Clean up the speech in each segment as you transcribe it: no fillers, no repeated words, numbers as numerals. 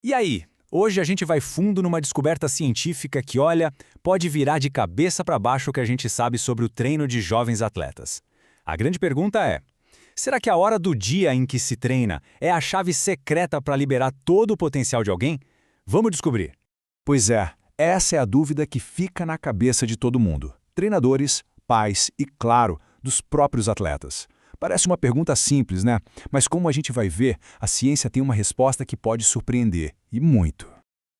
E aí? Hoje a gente vai fundo numa descoberta científica que, olha, pode virar de cabeça para baixo o que a gente sabe sobre o treino de jovens atletas. A grande pergunta é: será que a hora do dia em que se treina é a chave secreta para liberar todo o potencial de alguém? Vamos descobrir. Pois é, essa é a dúvida que fica na cabeça de todo mundo. Treinadores, pais e, claro, dos próprios atletas. Parece uma pergunta simples, né? Mas como a gente vai ver, a ciência tem uma resposta que pode surpreender, e muito.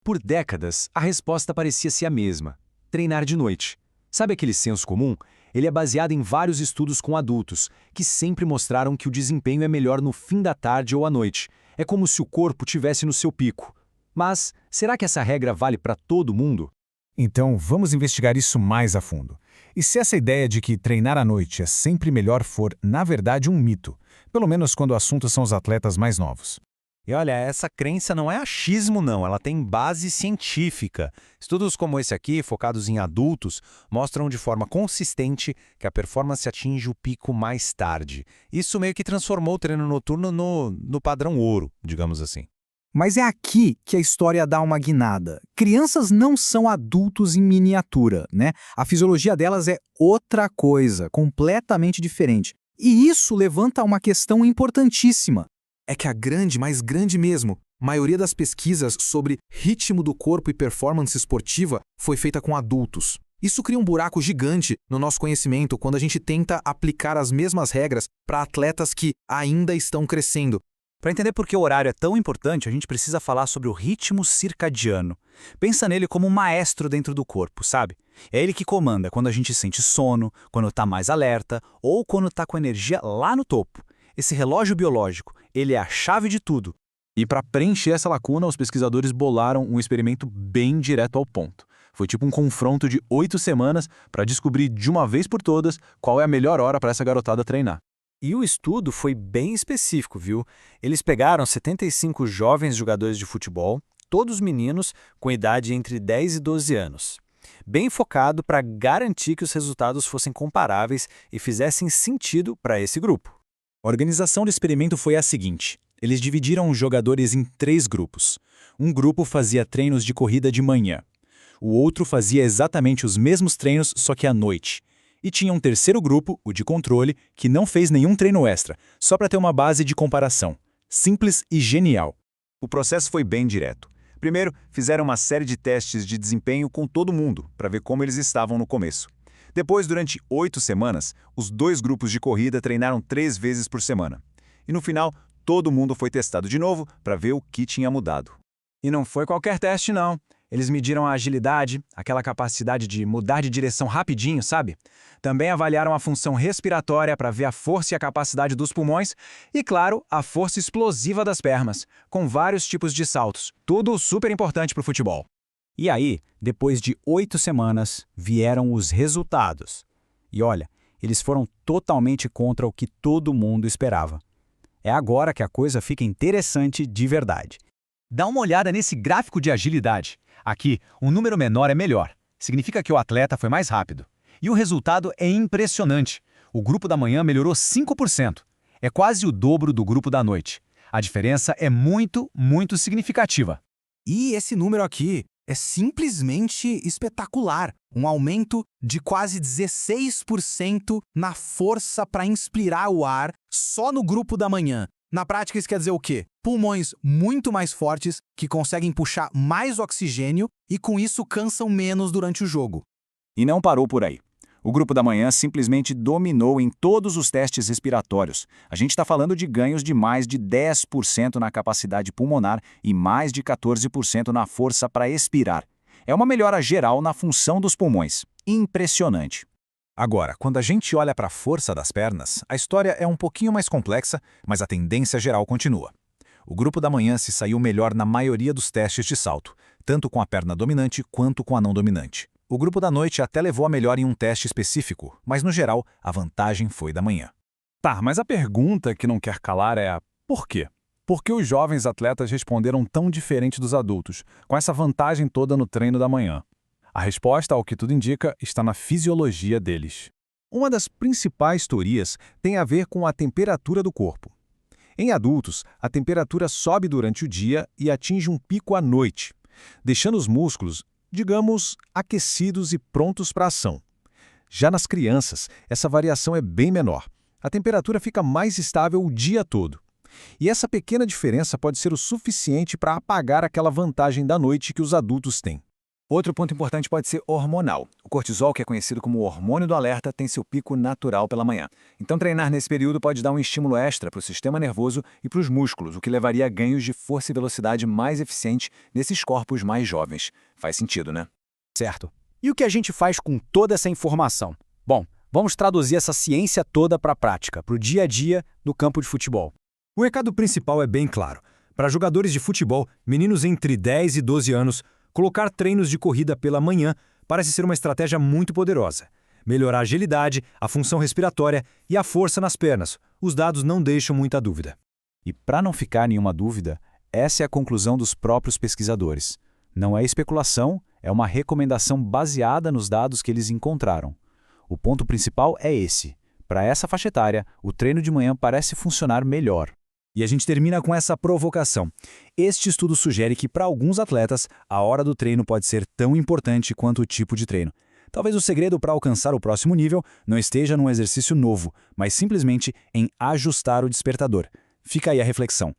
Por décadas, a resposta parecia ser a mesma: treinar de noite. Sabe aquele senso comum? Ele é baseado em vários estudos com adultos, que sempre mostraram que o desempenho é melhor no fim da tarde ou à noite. É como se o corpo tivesse no seu pico. Mas será que essa regra vale para todo mundo? Então, vamos investigar isso mais a fundo. E se essa ideia de que treinar à noite é sempre melhor for, na verdade, um mito, pelo menos quando o assunto são os atletas mais novos? E olha, essa crença não é achismo não, ela tem base científica. Estudos como esse aqui, focados em adultos, mostram de forma consistente que a performance atinge o pico mais tarde. Isso meio que transformou o treino noturno no padrão ouro, digamos assim. Mas é aqui que a história dá uma guinada. Crianças não são adultos em miniatura, né? A fisiologia delas é outra coisa, completamente diferente. E isso levanta uma questão importantíssima. É que a grande, mas grande mesmo, maioria das pesquisas sobre ritmo do corpo e performance esportiva foi feita com adultos. Isso cria um buraco gigante no nosso conhecimento quando a gente tenta aplicar as mesmas regras para atletas que ainda estão crescendo. Para entender por que o horário é tão importante, a gente precisa falar sobre o ritmo circadiano. Pensa nele como um maestro dentro do corpo, sabe? É ele que comanda quando a gente sente sono, quando está mais alerta ou quando está com energia lá no topo. Esse relógio biológico, ele é a chave de tudo. E para preencher essa lacuna, os pesquisadores bolaram um experimento bem direto ao ponto. Foi tipo um confronto de 8 semanas para descobrir de uma vez por todas qual é a melhor hora para essa garotada treinar. E o estudo foi bem específico, viu? Eles pegaram 75 jovens jogadores de futebol, todos meninos com idade entre 10 e 12 anos. Bem focado para garantir que os resultados fossem comparáveis e fizessem sentido para esse grupo. A organização do experimento foi a seguinte: eles dividiram os jogadores em 3 grupos. Um grupo fazia treinos de corrida de manhã. O outro fazia exatamente os mesmos treinos, só que à noite. E tinha um terceiro grupo, o de controle, que não fez nenhum treino extra, só para ter uma base de comparação. Simples e genial. O processo foi bem direto. Primeiro, fizeram uma série de testes de desempenho com todo mundo, para ver como eles estavam no começo. Depois, durante 8 semanas, os 2 grupos de corrida treinaram 3 vezes por semana. E no final, todo mundo foi testado de novo para ver o que tinha mudado. E não foi qualquer teste, não. Eles mediram a agilidade, aquela capacidade de mudar de direção rapidinho, sabe? Também avaliaram a função respiratória para ver a força e a capacidade dos pulmões e, claro, a força explosiva das pernas, com vários tipos de saltos. Tudo super importante para o futebol. E aí, depois de 8 semanas, vieram os resultados. E olha, eles foram totalmente contra o que todo mundo esperava. É agora que a coisa fica interessante de verdade. Dá uma olhada nesse gráfico de agilidade. Aqui, um número menor é melhor. Significa que o atleta foi mais rápido. E o resultado é impressionante. O grupo da manhã melhorou 5%. É quase o dobro do grupo da noite. A diferença é muito, muito significativa. E esse número aqui é simplesmente espetacular. Um aumento de quase 16% na força para inspirar o ar só no grupo da manhã. Na prática, isso quer dizer o quê? Pulmões muito mais fortes, que conseguem puxar mais oxigênio e com isso cansam menos durante o jogo. E não parou por aí. O grupo da manhã simplesmente dominou em todos os testes respiratórios. A gente está falando de ganhos de mais de 10% na capacidade pulmonar e mais de 14% na força para expirar. É uma melhora geral na função dos pulmões. Impressionante. Agora, quando a gente olha para a força das pernas, a história é um pouquinho mais complexa, mas a tendência geral continua. O grupo da manhã se saiu melhor na maioria dos testes de salto, tanto com a perna dominante quanto com a não dominante. O grupo da noite até levou a melhor em um teste específico, mas no geral, a vantagem foi da manhã. Tá, mas a pergunta que não quer calar é a por quê? Por que os jovens atletas responderam tão diferente dos adultos, com essa vantagem toda no treino da manhã? A resposta, ao que tudo indica, está na fisiologia deles. Uma das principais teorias tem a ver com a temperatura do corpo. Em adultos, a temperatura sobe durante o dia e atinge um pico à noite, deixando os músculos, digamos, aquecidos e prontos para a ação. Já nas crianças, essa variação é bem menor. A temperatura fica mais estável o dia todo. E essa pequena diferença pode ser o suficiente para apagar aquela vantagem da noite que os adultos têm. Outro ponto importante pode ser hormonal. O cortisol, que é conhecido como o hormônio do alerta, tem seu pico natural pela manhã. Então treinar nesse período pode dar um estímulo extra para o sistema nervoso e para os músculos, o que levaria a ganhos de força e velocidade mais eficientes nesses corpos mais jovens. Faz sentido, né? Certo. E o que a gente faz com toda essa informação? Bom, vamos traduzir essa ciência toda para a prática, para o dia a dia no campo de futebol. O recado principal é bem claro. Para jogadores de futebol, meninos entre 10 e 12 anos, colocar treinos de corrida pela manhã parece ser uma estratégia muito poderosa. Melhorar a agilidade, a função respiratória e a força nas pernas. Os dados não deixam muita dúvida. E para não ficar nenhuma dúvida, essa é a conclusão dos próprios pesquisadores. Não é especulação, é uma recomendação baseada nos dados que eles encontraram. O ponto principal é esse. Para essa faixa etária, o treino de manhã parece funcionar melhor. E a gente termina com essa provocação. Este estudo sugere que, para alguns atletas, a hora do treino pode ser tão importante quanto o tipo de treino. Talvez o segredo para alcançar o próximo nível não esteja num exercício novo, mas simplesmente em ajustar o despertador. Fica aí a reflexão.